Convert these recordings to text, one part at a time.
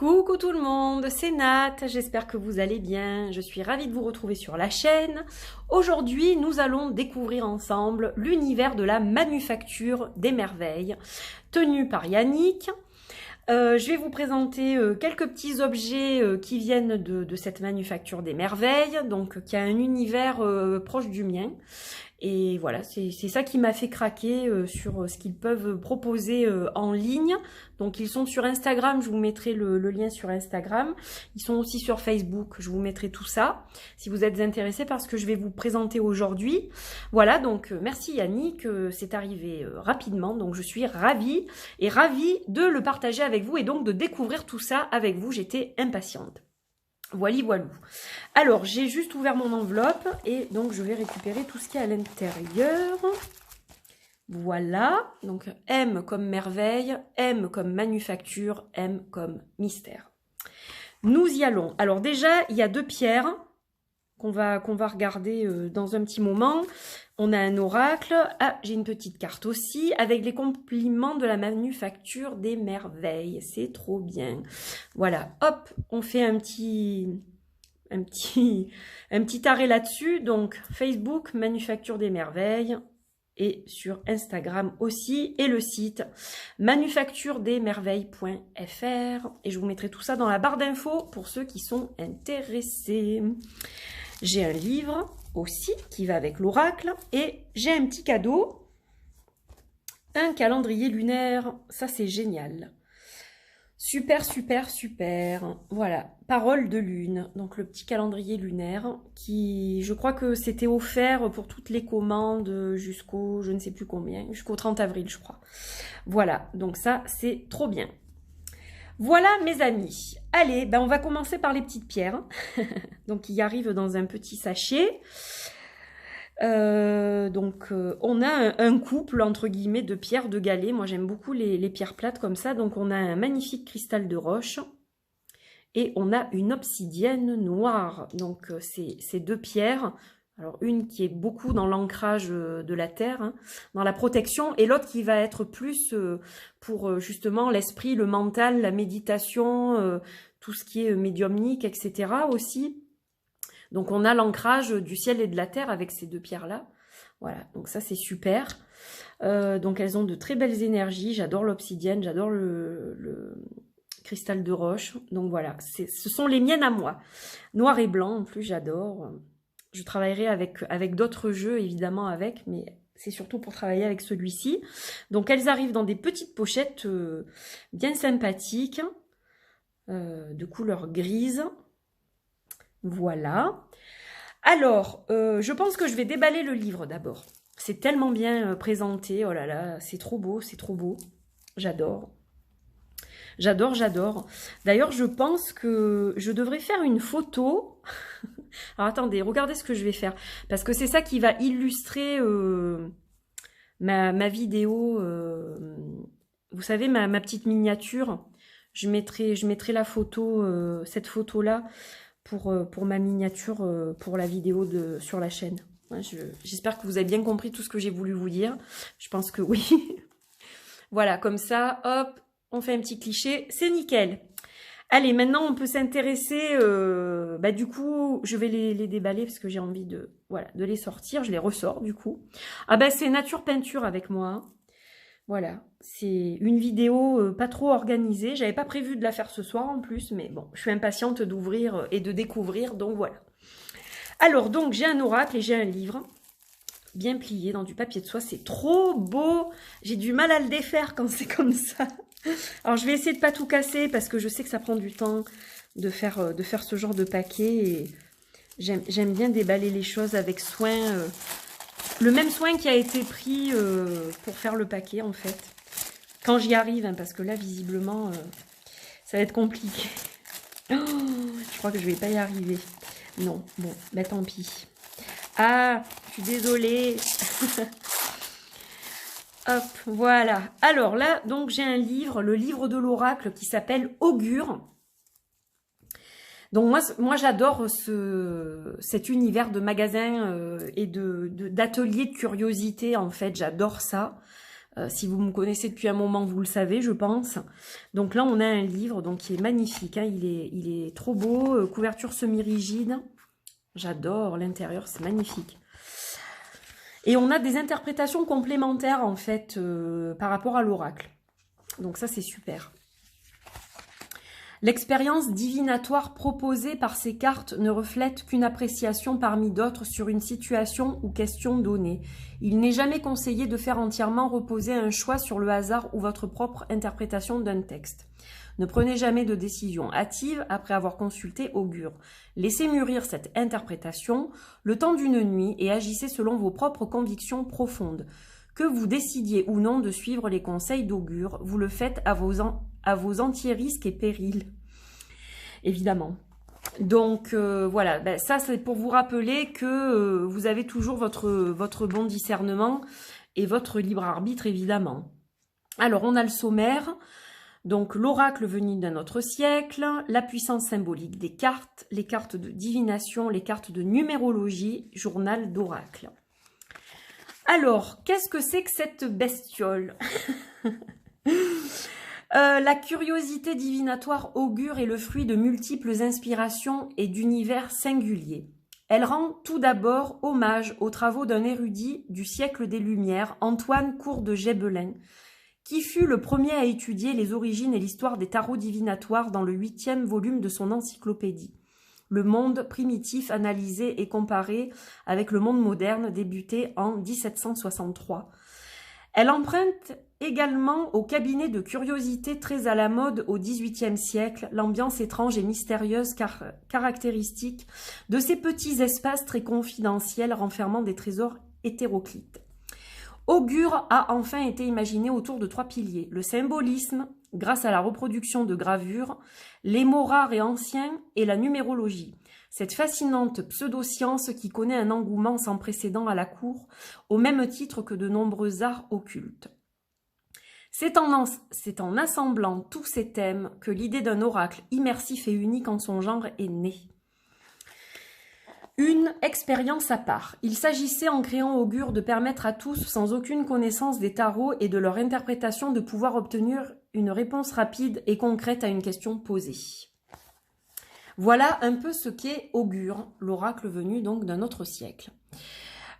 Coucou tout le monde, c'est Nat, j'espère que vous allez bien, je suis ravie de vous retrouver sur la chaîne. Aujourd'hui, nous allons découvrir ensemble l'univers de la manufacture des merveilles, tenu par Yannick. Je vais vous présenter quelques petits objets qui viennent de cette manufacture des merveilles, donc qui a un univers proche du mien. Et voilà, c'est ça qui m'a fait craquer sur ce qu'ils peuvent proposer en ligne. Donc ils sont sur Instagram, je vous mettrai le lien sur Instagram. Ils sont aussi sur Facebook, je vous mettrai tout ça, si vous êtes intéressés par ce que je vais vous présenter aujourd'hui. Voilà, donc merci Yannick, c'est arrivé rapidement, donc je suis ravie de le partager avec vous et donc de découvrir tout ça avec vous, j'étais impatiente. Voili voilou. Alors, j'ai juste ouvert mon enveloppe et donc je vais récupérer tout ce qu'il y a à l'intérieur. Voilà. Donc, M comme merveille, M comme manufacture, M comme mystère. Nous y allons. Alors déjà, il y a deux pierres qu'on va regarder dans un petit moment. On a un oracle. Ah, j'ai une petite carte aussi avec les compliments de la manufacture des merveilles. C'est trop bien. Voilà, hop, on fait un petit arrêt là-dessus. Donc, Facebook, manufacture des merveilles. Et sur Instagram aussi. Et le site manufacturedesmerveilles.fr. Et je vous mettrai tout ça dans la barre d'infos pour ceux qui sont intéressés. J'ai un livre aussi qui va avec l'oracle et j'ai un petit cadeau, un calendrier lunaire, ça c'est génial. Super, super, super. Voilà, parole de lune, donc le petit calendrier lunaire qui, je crois que c'était offert pour toutes les commandes jusqu'au, je ne sais plus combien, jusqu'au 30 avril je crois. Voilà, donc ça c'est trop bien. Voilà mes amis, allez, ben on va commencer par les petites pierres, donc qui arrivent dans un petit sachet. On a un couple entre guillemets de pierres de galets, moi j'aime beaucoup les pierres plates comme ça, donc on a un magnifique cristal de roche et on a une obsidienne noire, donc ces deux pierres. Alors une qui est beaucoup dans l'ancrage de la terre, hein, dans la protection, et l'autre qui va être plus pour justement l'esprit, le mental, la méditation, tout ce qui est médiumnique, etc. aussi. Donc on a l'ancrage du ciel et de la terre avec ces deux pierres-là. Voilà, donc ça c'est super. Donc elles ont de très belles énergies, j'adore l'obsidienne, j'adore le cristal de roche. Donc voilà, ce sont les miennes à moi. Noir et blanc en plus, j'adore. Je travaillerai avec d'autres jeux, évidemment, mais c'est surtout pour travailler avec celui-ci. Donc, elles arrivent dans des petites pochettes bien sympathiques, de couleur grise. Voilà. Alors, je pense que je vais déballer le livre d'abord. C'est tellement bien présenté. Oh là là, c'est trop beau, c'est trop beau. J'adore. J'adore, j'adore. D'ailleurs, je pense que je devrais faire une photo. Alors, attendez, regardez ce que je vais faire. Parce que c'est ça qui va illustrer ma vidéo. Vous savez, ma petite miniature. Je mettrai la photo, cette photo-là, pour ma miniature, pour la vidéo sur la chaîne. Ouais, j'espère que vous avez bien compris tout ce que j'ai voulu vous dire. Je pense que oui. Voilà, comme ça, hop. On fait un petit cliché, c'est nickel. Allez, maintenant, on peut s'intéresser... du coup, je vais les déballer parce que j'ai envie de les sortir. Je les ressors, du coup. Ah ben, c'est nature peinture avec moi. Voilà, c'est une vidéo pas trop organisée. J'avais pas prévu de la faire ce soir en plus, mais bon, je suis impatiente d'ouvrir et de découvrir, donc voilà. Alors, donc, j'ai un oracle et j'ai un livre bien plié dans du papier de soie. C'est trop beau. J'ai du mal à le défaire quand c'est comme ça. Alors, je vais essayer de pas tout casser parce que je sais que ça prend du temps de faire ce genre de paquet. Et j'aime bien déballer les choses avec soin. Le même soin qui a été pris pour faire le paquet, en fait. Quand j'y arrive, hein, parce que là, visiblement, ça va être compliqué. Oh, je crois que je vais pas y arriver. Non, bon, bah tant pis. Ah, je suis désolée. Hop, voilà. Alors là, donc j'ai un livre, le livre de l'oracle qui s'appelle Augure. Donc moi j'adore cet univers de magasins et d'ateliers de curiosité, en fait, j'adore ça. Si vous me connaissez depuis un moment, vous le savez, je pense. Donc là, on a un livre donc, qui est magnifique. Hein. Il est trop beau. Couverture semi-rigide. J'adore l'intérieur, c'est magnifique. Et on a des interprétations complémentaires, en fait, par rapport à l'oracle. Donc ça, c'est super. L'expérience divinatoire proposée par ces cartes ne reflète qu'une appréciation parmi d'autres sur une situation ou question donnée. Il n'est jamais conseillé de faire entièrement reposer un choix sur le hasard ou votre propre interprétation d'un texte. Ne prenez jamais de décision hâtive après avoir consulté Augure. Laissez mûrir cette interprétation le temps d'une nuit et agissez selon vos propres convictions profondes. Que vous décidiez ou non de suivre les conseils d'Augure, vous le faites à vos entiers risques et périls. Évidemment. Donc voilà, ben, ça c'est pour vous rappeler que vous avez toujours votre bon discernement et votre libre arbitre, évidemment. Alors on a le sommaire, donc l'oracle venu d'un autre siècle, la puissance symbolique des cartes, les cartes de divination, les cartes de numérologie, journal d'oracle. Alors, qu'est-ce que c'est que cette bestiole? La curiosité divinatoire Augure est le fruit de multiples inspirations et d'univers singuliers. Elle rend tout d'abord hommage aux travaux d'un érudit du siècle des Lumières, Antoine Court de Gébelin, qui fut le premier à étudier les origines et l'histoire des tarots divinatoires dans le 8e volume de son encyclopédie. Le monde primitif analysé et comparé avec le monde moderne débuté en 1763. Elle emprunte également au cabinet de curiosité très à la mode au XVIIIe siècle, l'ambiance étrange et mystérieuse caractéristique de ces petits espaces très confidentiels renfermant des trésors hétéroclites. Augure a enfin été imaginé autour de 3 piliers, le symbolisme, grâce à la reproduction de gravures, les mots rares et anciens et la numérologie. Cette fascinante pseudo-science qui connaît un engouement sans précédent à la cour, au même titre que de nombreux arts occultes. C'est en assemblant tous ces thèmes que l'idée d'un oracle immersif et unique en son genre est née. Une expérience à part. Il s'agissait en créant Augure de permettre à tous, sans aucune connaissance des tarots et de leur interprétation, de pouvoir obtenir une réponse rapide et concrète à une question posée. Voilà un peu ce qu'est Augure, l'oracle venu donc d'un autre siècle.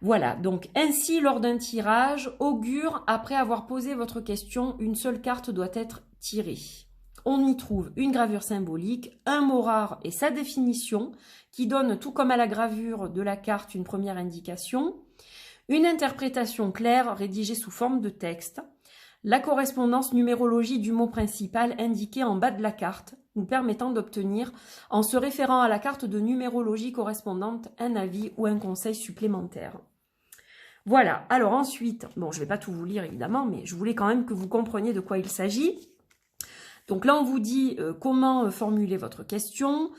Voilà, donc ainsi lors d'un tirage, Augure, après avoir posé votre question, une seule carte doit être tirée. On y trouve une gravure symbolique, un mot rare et sa définition, qui donne, tout comme à la gravure de la carte, une première indication, une interprétation claire rédigée sous forme de texte, la correspondance numérologie du mot principal indiqué en bas de la carte, nous permettant d'obtenir, en se référant à la carte de numérologie correspondante, un avis ou un conseil supplémentaire. Voilà, alors ensuite, bon je ne vais pas tout vous lire évidemment, mais je voulais quand même que vous compreniez de quoi il s'agit. Donc là on vous dit comment formuler votre question,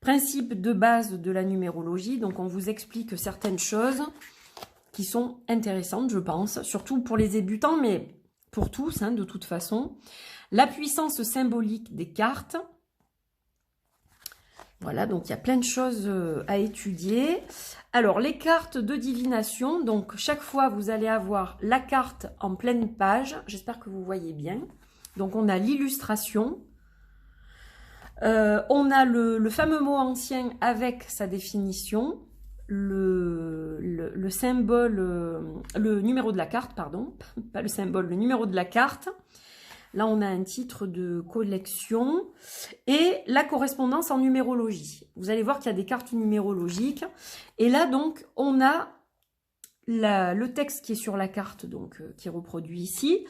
principe de base de la numérologie, donc on vous explique certaines choses qui sont intéressantes je pense, surtout pour les débutants, mais pour tous hein, de toute façon. La puissance symbolique des cartes. Voilà, donc il y a plein de choses à étudier. Alors, les cartes de divination, donc chaque fois vous allez avoir la carte en pleine page. J'espère que vous voyez bien. Donc on a l'illustration. On a le fameux mot ancien avec sa définition. Le symbole, le numéro de la carte, pardon. Pas le symbole, le numéro de la carte. Là, on a un titre de collection et la correspondance en numérologie. Vous allez voir qu'il y a des cartes numérologiques. Et là, donc, on a le texte qui est sur la carte, donc qui est reproduit ici.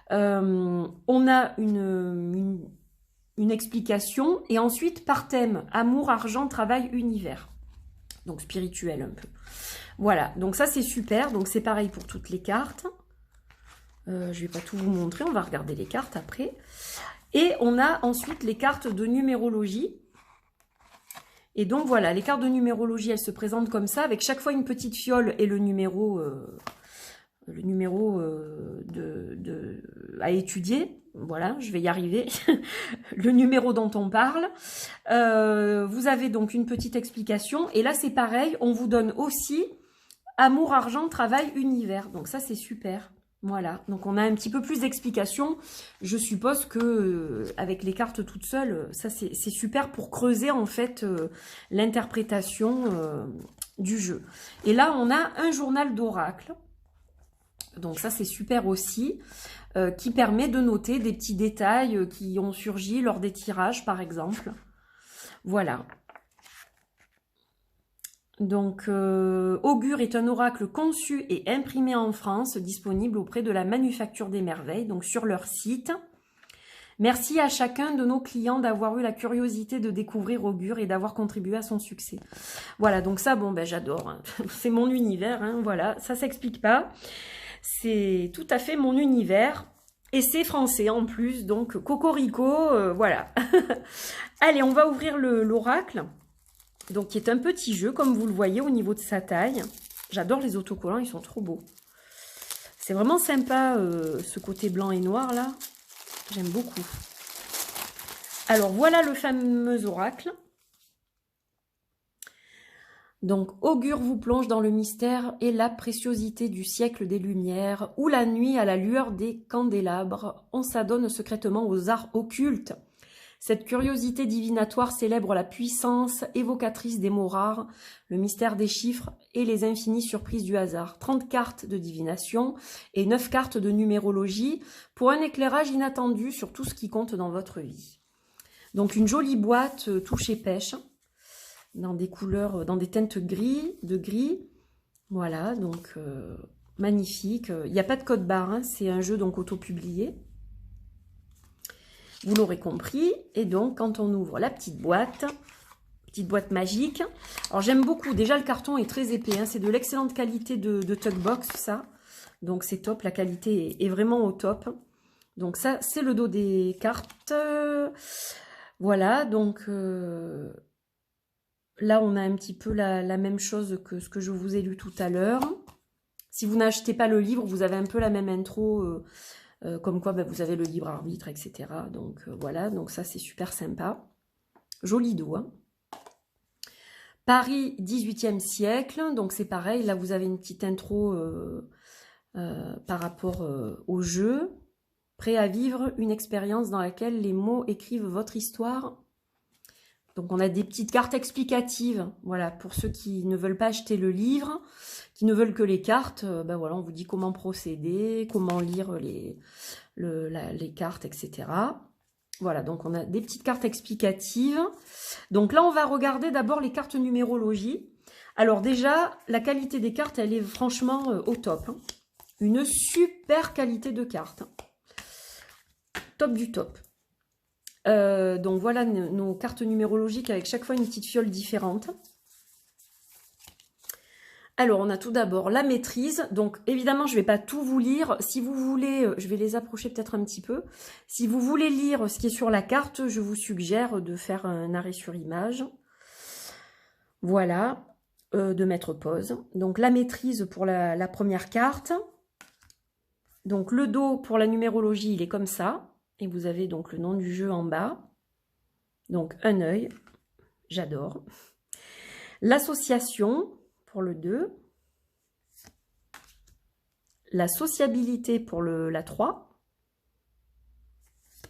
On a une explication et ensuite, par thème, amour, argent, travail, univers. Donc, spirituel un peu. Voilà, donc ça, c'est super. Donc, c'est pareil pour toutes les cartes. Je ne vais pas tout vous montrer, on va regarder les cartes après. Et on a ensuite les cartes de numérologie. Et donc voilà, les cartes de numérologie, elles se présentent comme ça, avec chaque fois une petite fiole et le numéro à étudier. Voilà, je vais y arriver. Le numéro dont on parle. Vous avez donc une petite explication. Et là, c'est pareil, on vous donne aussi amour, argent, travail, univers. Donc ça, c'est super. Voilà, donc on a un petit peu plus d'explications. Je suppose que avec les cartes toutes seules, ça c'est super pour creuser en fait l'interprétation du jeu. Et là, on a un journal d'oracle. Donc ça, c'est super aussi, qui permet de noter des petits détails qui ont surgi lors des tirages, par exemple. Voilà. Donc, Augure est un oracle conçu et imprimé en France, disponible auprès de la Manufacture des Merveilles, donc sur leur site. Merci à chacun de nos clients d'avoir eu la curiosité de découvrir Augure et d'avoir contribué à son succès. Voilà, donc ça, bon, ben j'adore. Hein. C'est mon univers, hein, voilà, ça s'explique pas. C'est tout à fait mon univers. Et c'est français en plus, donc cocorico, voilà. Allez, on va ouvrir l'oracle. Donc, qui est un petit jeu, comme vous le voyez, au niveau de sa taille. J'adore les autocollants, ils sont trop beaux. C'est vraiment sympa, ce côté blanc et noir, là. J'aime beaucoup. Alors, voilà le fameux oracle. Donc, Augure vous plonge dans le mystère et la préciosité du siècle des Lumières, où la nuit, à la lueur des candélabres, on s'adonne secrètement aux arts occultes. Cette curiosité divinatoire célèbre la puissance évocatrice des mots rares, le mystère des chiffres et les infinies surprises du hasard. 30 cartes de divination et 9 cartes de numérologie pour un éclairage inattendu sur tout ce qui compte dans votre vie. Donc une jolie boîte touchée pêche, dans des couleurs, dans des teintes gris. Voilà, donc magnifique. Il n'y a pas de code barre, hein, c'est un jeu donc auto-publié. Vous l'aurez compris. Et donc, quand on ouvre la petite boîte magique. Alors, j'aime beaucoup. Déjà, le carton est très épais. Hein, c'est de l'excellente qualité de Tugbox, ça. Donc, c'est top. La qualité est vraiment au top. Donc, ça, c'est le dos des cartes. Voilà. Donc, là, on a un petit peu la même chose que ce que je vous ai lu tout à l'heure. Si vous n'achetez pas le livre, vous avez un peu la même intro... comme quoi vous avez le libre arbitre, etc. Donc voilà, donc ça c'est super sympa. Joli dos. Hein. Paris, 18e siècle, donc c'est pareil, là vous avez une petite intro par rapport au jeu. Prêt à vivre une expérience dans laquelle les mots écrivent votre histoire. Donc on a des petites cartes explicatives, voilà, pour ceux qui ne veulent pas acheter le livre, qui ne veulent que les cartes, ben voilà, on vous dit comment procéder, comment lire les cartes, etc. Voilà, donc on a des petites cartes explicatives. Donc là, on va regarder d'abord les cartes numérologie. Alors déjà, la qualité des cartes, elle est franchement au top. Hein. Une super qualité de cartes. Top du top. Donc voilà nos cartes numérologiques avec chaque fois une petite fiole différente. Alors, on a tout d'abord la maîtrise. Donc, évidemment, je ne vais pas tout vous lire. Si vous voulez, je vais les approcher peut-être un petit peu. Si vous voulez lire ce qui est sur la carte, je vous suggère de faire un arrêt sur image. Voilà, de mettre pause. Donc, la maîtrise pour la première carte. Donc, le dos pour la numérologie, il est comme ça. Et vous avez donc le nom du jeu en bas. Donc, un œil. J'adore. L'association pour le 2. La sociabilité pour la 3.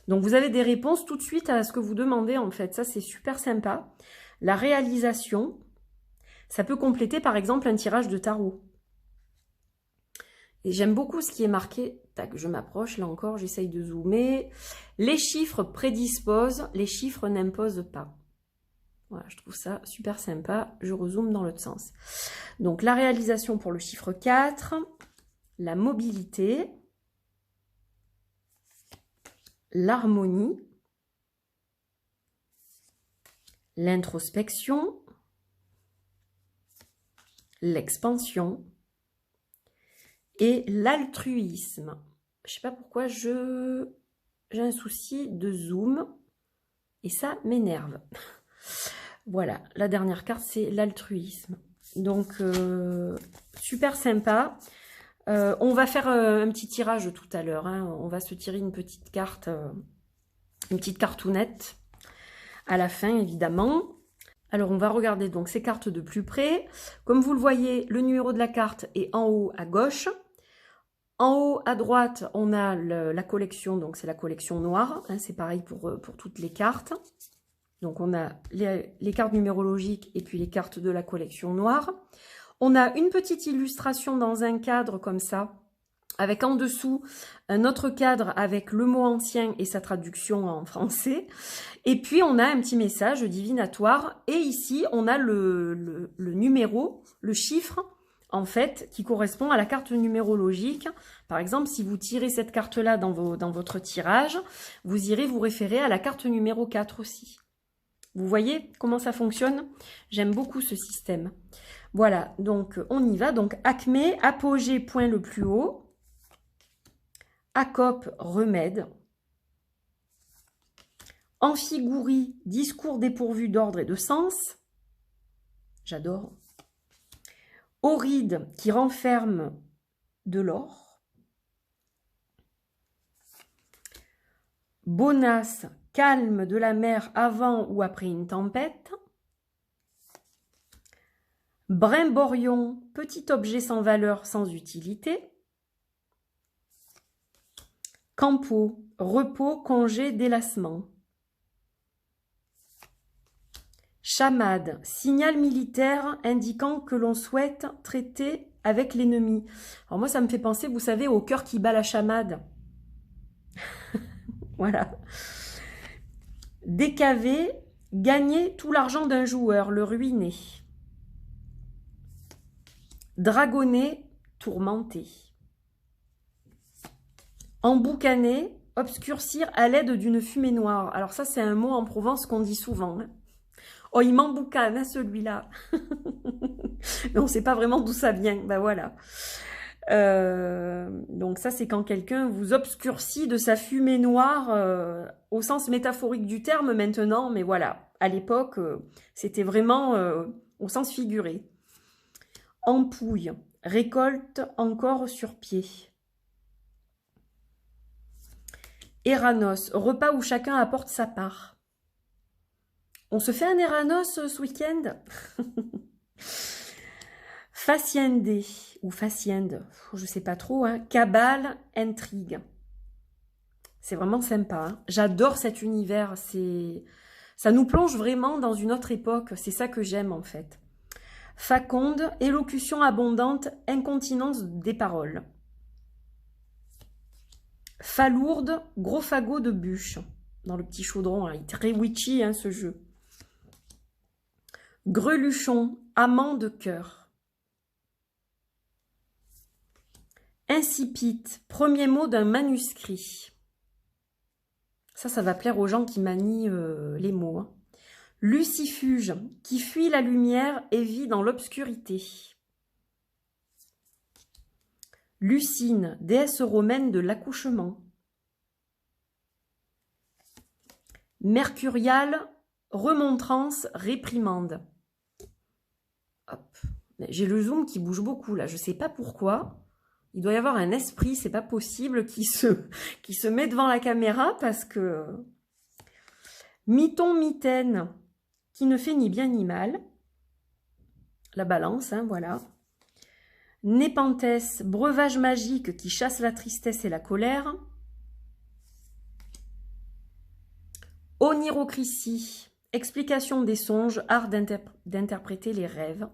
Donc, vous avez des réponses tout de suite à ce que vous demandez, en fait. Ça, c'est super sympa. La réalisation. Ça peut compléter, par exemple, un tirage de tarot. Et j'aime beaucoup ce qui est marqué. Tac, je m'approche, là encore, j'essaye de zoomer. Les chiffres prédisposent, les chiffres n'imposent pas. Voilà, je trouve ça super sympa. Je rezoome dans l'autre sens. Donc, la réalisation pour le chiffre 4. La mobilité. L'harmonie. L'introspection. L'expansion. Et l'altruisme. Je ne sais pas pourquoi j'ai un souci de zoom et ça m'énerve. Voilà, la dernière carte, c'est l'altruisme. Donc, super sympa. On va faire un petit tirage tout à l'heure. Hein. On va se tirer une petite carte, une petite cartounette à la fin, évidemment. Alors, on va regarder donc ces cartes de plus près. Comme vous le voyez, le numéro de la carte est en haut à gauche. En haut à droite, on a la collection, donc c'est la collection noire, hein, c'est pareil pour toutes les cartes. Donc on a les cartes numérologiques et puis les cartes de la collection noire. On a une petite illustration dans un cadre comme ça, avec en dessous un autre cadre avec le mot ancien et sa traduction en français. Et puis on a un petit message divinatoire. Et ici, on a le numéro, le chiffre, en fait, qui correspond à la carte numérologique. Par exemple, si vous tirez cette carte-là dans votre tirage, vous irez vous référer à la carte numéro 4 aussi. Vous voyez comment ça fonctionne? J'aime beaucoup ce système. Voilà, donc on y va. Donc Acme, apogée, point le plus haut. Acope, remède. Amphigouri, discours dépourvu d'ordre et de sens. J'adore. Oride, qui renferme de l'or. Bonasse, calme de la mer avant ou après une tempête. Brimborion, petit objet sans valeur, sans utilité. Campo, repos, congé, délassement. Chamade, signal militaire indiquant que l'on souhaite traiter avec l'ennemi. Alors moi, ça me fait penser, vous savez, au cœur qui bat la chamade. Voilà. Décavé, gagner tout l'argent d'un joueur, le ruiner. Dragonner, tourmenter. Emboucaner, obscurcir à l'aide d'une fumée noire. Alors ça, c'est un mot en Provence qu'on dit souvent. Hein. Oh, il m'emboucane, hein, celui-là. Mais on ne sait pas vraiment d'où ça vient. Ben voilà. Donc ça, c'est quand quelqu'un vous obscurcit de sa fumée noire au sens métaphorique du terme maintenant. Mais voilà, à l'époque, c'était vraiment au sens figuré. Empouille, récolte encore sur pied. Eranos, repas où chacun apporte sa part. On se fait un Eranos ce week-end? Faciende ou faciende, je sais pas trop, hein. Cabale, intrigue. C'est vraiment sympa. Hein. J'adore cet univers. Ça nous plonge vraiment dans une autre époque. C'est ça que j'aime en fait. Faconde, élocution abondante, incontinence des paroles. Falourde, gros fagot de bûche. Dans le petit chaudron, il est très witchy hein, ce jeu. Greluchon, amant de cœur. Incipit, premier mot d'un manuscrit. Ça va plaire aux gens qui manient les mots. Hein. Lucifuge, qui fuit la lumière et vit dans l'obscurité. Lucine, déesse romaine de l'accouchement. Mercurial, remontrance, réprimande. Hop. J'ai le zoom qui bouge beaucoup là, je ne sais pas pourquoi. Il doit y avoir un esprit, c'est pas possible, qui se met devant la caméra parce que... Miton, mitaine, qui ne fait ni bien ni mal. La balance, hein, voilà. Népenthes, breuvage magique qui chasse la tristesse et la colère. Onirocritie, explication des songes, art d'interpréter les rêves.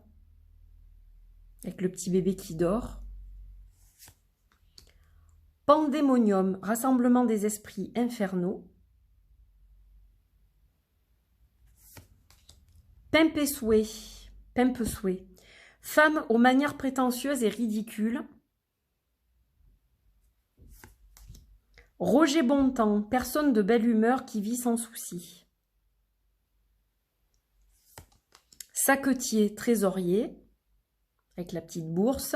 Avec le petit bébé qui dort. Pandémonium, rassemblement des esprits infernaux. Pimpesoué, femme aux manières prétentieuses et ridicules. Roger Bontemps, personne de belle humeur qui vit sans souci. Saquetier, trésorier, avec la petite bourse.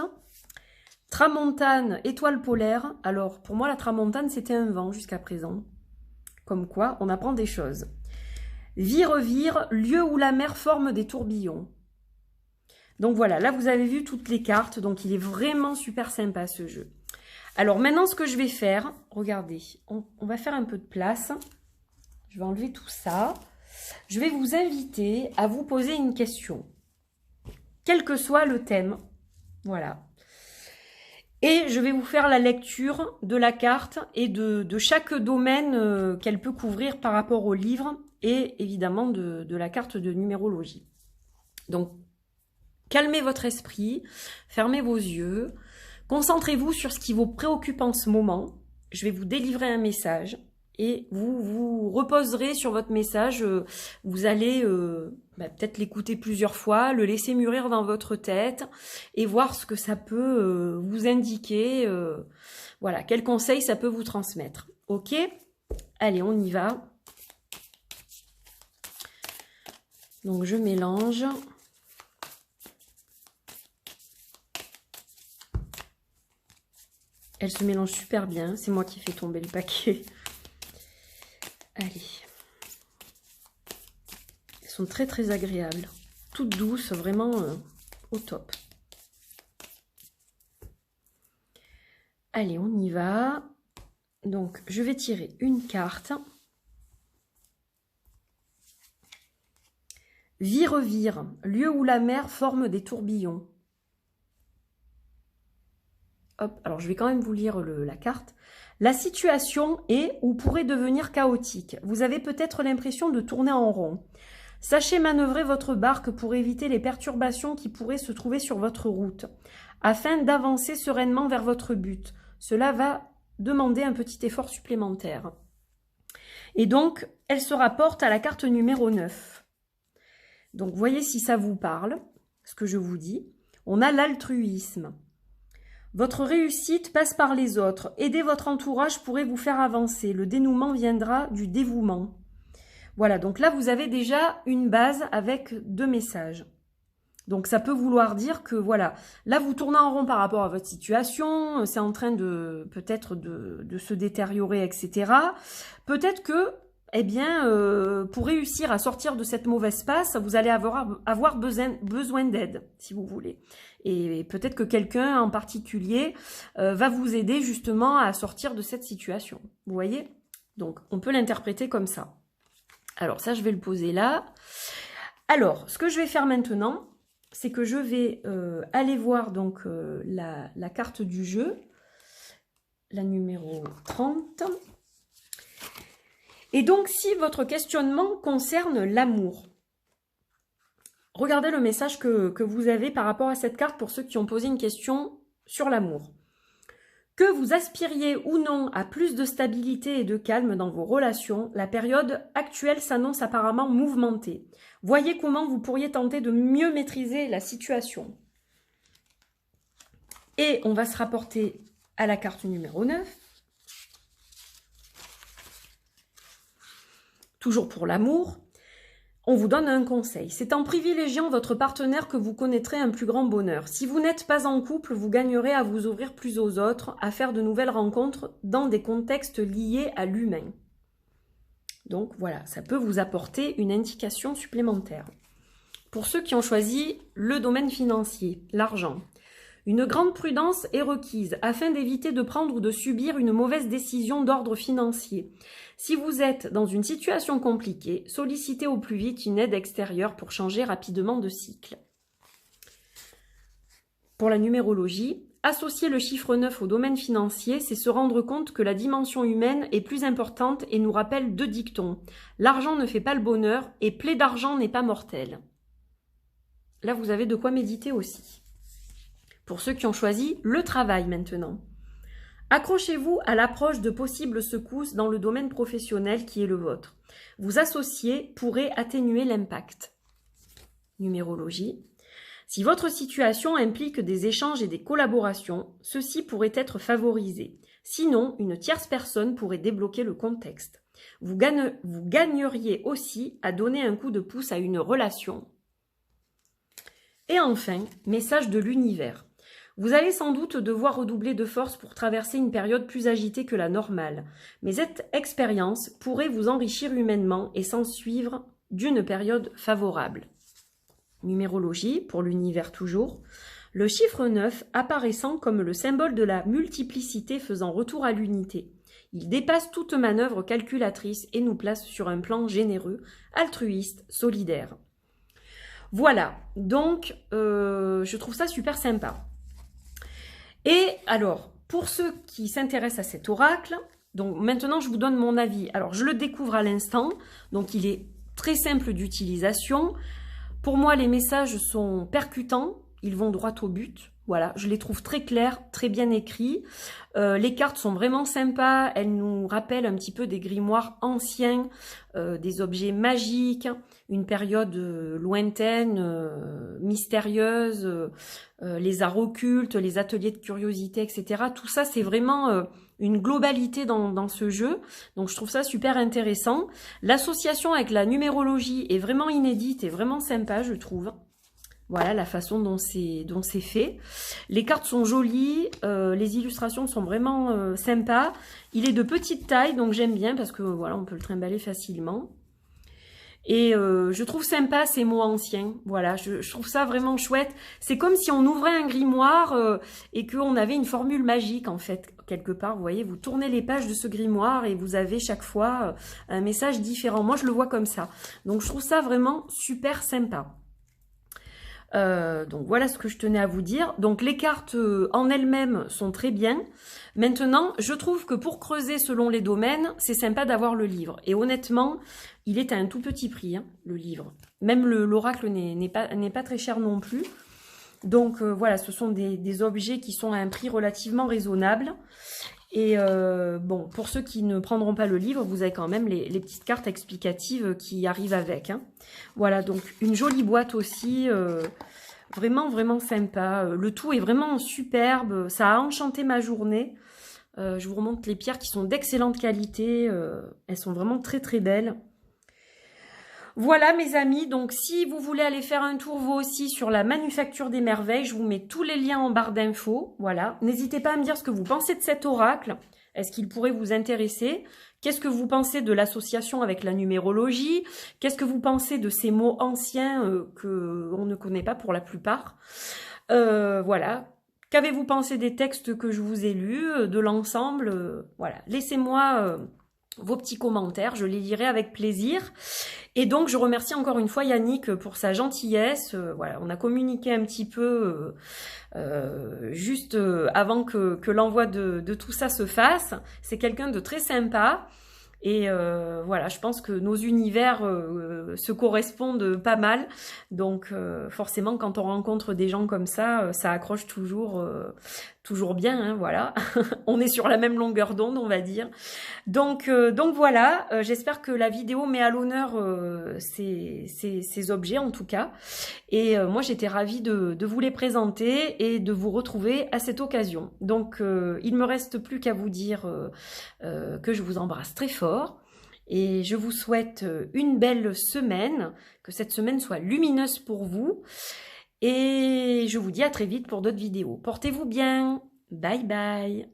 Tramontane, étoile polaire. Alors, pour moi, la tramontane, c'était un vent jusqu'à présent. Comme quoi, on apprend des choses. Vire-vire, lieu où la mer forme des tourbillons. Donc voilà, là, vous avez vu toutes les cartes. Donc, il est vraiment super sympa, ce jeu. Alors, maintenant, ce que je vais faire, regardez, on va faire un peu de place. Je vais enlever tout ça. Je vais vous inviter à vous poser une question. Quel que soit le thème. Voilà. Et je vais vous faire la lecture de la carte et de chaque domaine qu'elle peut couvrir par rapport au livre et évidemment de la carte de numérologie. Donc, calmez votre esprit, fermez vos yeux, concentrez-vous sur ce qui vous préoccupe en ce moment. Je vais vous délivrer un message et vous vous reposerez sur votre message. Vous allez peut-être l'écouter plusieurs fois, le laisser mûrir dans votre tête et voir ce que ça peut vous indiquer. Voilà, quels conseils ça peut vous transmettre. Ok? Allez, on y va. Donc, je mélange. Elle se mélange super bien. C'est moi qui fais tomber le paquet. Allez. Elles sont très très agréables. Toutes douces, vraiment au top. Allez, on y va. Donc, je vais tirer une carte. Vire-vire, lieu où la mer forme des tourbillons. Hop, alors je vais quand même vous lire la carte. La situation est ou pourrait devenir chaotique. Vous avez peut-être l'impression de tourner en rond. Sachez manœuvrer votre barque pour éviter les perturbations qui pourraient se trouver sur votre route, afin d'avancer sereinement vers votre but. Cela va demander un petit effort supplémentaire. Et donc, elle se rapporte à la carte numéro 9. Donc, voyez si ça vous parle, ce que je vous dis. On a l'altruisme. Votre réussite passe par les autres. Aider votre entourage pourrait vous faire avancer. Le dénouement viendra du dévouement. Voilà, donc là, vous avez déjà une base avec 2 messages. Donc, ça peut vouloir dire que, voilà, là, vous tournez en rond par rapport à votre situation. C'est en train de, peut-être, de se détériorer, etc. Peut-être que, eh bien, pour réussir à sortir de cette mauvaise passe, vous allez avoir besoin d'aide, si vous voulez. Et peut-être que quelqu'un en particulier va vous aider justement à sortir de cette situation. Vous voyez? Donc, on peut l'interpréter comme ça. Alors, ça, je vais le poser là. Alors, ce que je vais faire maintenant, c'est que je vais aller voir donc la carte du jeu, la numéro 30. Et donc, si votre questionnement concerne l'amour, regardez le message que vous avez par rapport à cette carte pour ceux qui ont posé une question sur l'amour. Que vous aspiriez ou non à plus de stabilité et de calme dans vos relations, la période actuelle s'annonce apparemment mouvementée. Voyez comment vous pourriez tenter de mieux maîtriser la situation. Et on va se rapporter à la carte numéro 9. Toujours pour l'amour. On vous donne un conseil. C'est en privilégiant votre partenaire que vous connaîtrez un plus grand bonheur. Si vous n'êtes pas en couple, vous gagnerez à vous ouvrir plus aux autres, à faire de nouvelles rencontres dans des contextes liés à l'humain. Donc voilà, ça peut vous apporter une indication supplémentaire. Pour ceux qui ont choisi le domaine financier, l'argent, une grande prudence est requise afin d'éviter de prendre ou de subir une mauvaise décision d'ordre financier. Si vous êtes dans une situation compliquée, sollicitez au plus vite une aide extérieure pour changer rapidement de cycle. Pour la numérologie, associer le chiffre 9 au domaine financier, c'est se rendre compte que la dimension humaine est plus importante et nous rappelle 2 dictons. L'argent ne fait pas le bonheur et plaie d'argent n'est pas mortelle. Là, vous avez de quoi méditer aussi. Pour ceux qui ont choisi le travail maintenant. Accrochez-vous à l'approche de possibles secousses dans le domaine professionnel qui est le vôtre. Vous associer pourrait atténuer l'impact. Numérologie. Si votre situation implique des échanges et des collaborations, ceux-ci pourraient être favorisés. Sinon, une tierce personne pourrait débloquer le contexte. Vous gagneriez aussi à donner un coup de pouce à une relation. Et enfin, message de l'univers. Vous allez sans doute devoir redoubler de force pour traverser une période plus agitée que la normale, mais cette expérience pourrait vous enrichir humainement et s'ensuivre d'une période favorable. Numérologie, pour l'univers toujours, le chiffre 9 apparaissant comme le symbole de la multiplicité faisant retour à l'unité. Il dépasse toute manœuvre calculatrice et nous place sur un plan généreux, altruiste, solidaire. Voilà, donc je trouve ça super sympa. Et alors, pour ceux qui s'intéressent à cet oracle, donc maintenant je vous donne mon avis. Alors je le découvre à l'instant, donc il est très simple d'utilisation. Pour moi, les messages sont percutants, ils vont droit au but. Voilà, je les trouve très clairs, très bien écrits. Les cartes sont vraiment sympas, elles nous rappellent un petit peu des grimoires anciens, des objets magiques, une période lointaine, mystérieuse, les arts occultes, les ateliers de curiosité, etc. Tout ça, c'est vraiment une globalité dans ce jeu, donc je trouve ça super intéressant. L'association avec la numérologie est vraiment inédite et vraiment sympa, je trouve. Voilà la façon dont c'est fait. Les cartes sont jolies, les illustrations sont vraiment sympas. Il est de petite taille, donc j'aime bien parce que voilà, on peut le trimballer facilement. Et je trouve sympa ces mots anciens. Voilà, je trouve ça vraiment chouette. C'est comme si on ouvrait un grimoire et qu'on avait une formule magique en fait, quelque part. Vous voyez, vous tournez les pages de ce grimoire et vous avez chaque fois un message différent. Moi, je le vois comme ça. Donc, je trouve ça vraiment super sympa. Donc voilà ce que je tenais à vous dire. Donc les cartes en elles-mêmes sont très bien. Maintenant, je trouve que pour creuser selon les domaines, c'est sympa d'avoir le livre. Et honnêtement, il est à un tout petit prix, hein, le livre. Même l'oracle n'est pas très cher non plus. Donc voilà, ce sont des objets qui sont à un prix relativement raisonnable. Et bon, pour ceux qui ne prendront pas le livre, vous avez quand même les petites cartes explicatives qui arrivent avec. Hein. Voilà, donc une jolie boîte aussi, vraiment, vraiment sympa. Le tout est vraiment superbe, ça a enchanté ma journée. Je vous remontre les pierres qui sont d'excellente qualité, elles sont vraiment très très belles. Voilà mes amis, donc si vous voulez aller faire un tour vous aussi sur la Manufacture des Merveilles, je vous mets tous les liens en barre d'infos. Voilà, n'hésitez pas à me dire ce que vous pensez de cet oracle. Est-ce qu'il pourrait vous intéresser? Qu'est-ce que vous pensez de l'association avec la numérologie? Qu'est-ce que vous pensez de ces mots anciens qu'on ne connaît pas pour la plupart? Voilà. Qu'avez-vous pensé des textes que je vous ai lus, de l'ensemble? Voilà, laissez-moi vos petits commentaires, je les lirai avec plaisir. Et donc, je remercie encore une fois Yannick pour sa gentillesse. Voilà, on a communiqué un petit peu juste avant que l'envoi de tout ça se fasse. C'est quelqu'un de très sympa. Et voilà, je pense que nos univers se correspondent pas mal. Donc forcément, quand on rencontre des gens comme ça accroche toujours bien. Hein, voilà, on est sur la même longueur d'onde, on va dire. Donc voilà, j'espère que la vidéo met à l'honneur ces objets en tout cas. Et moi, j'étais ravie de vous les présenter et de vous retrouver à cette occasion. Donc, il me reste plus qu'à vous dire que je vous embrasse très fort. Et je vous souhaite une belle semaine, que cette semaine soit lumineuse pour vous. Et je vous dis à très vite pour d'autres vidéos. Portez-vous bien. Bye bye.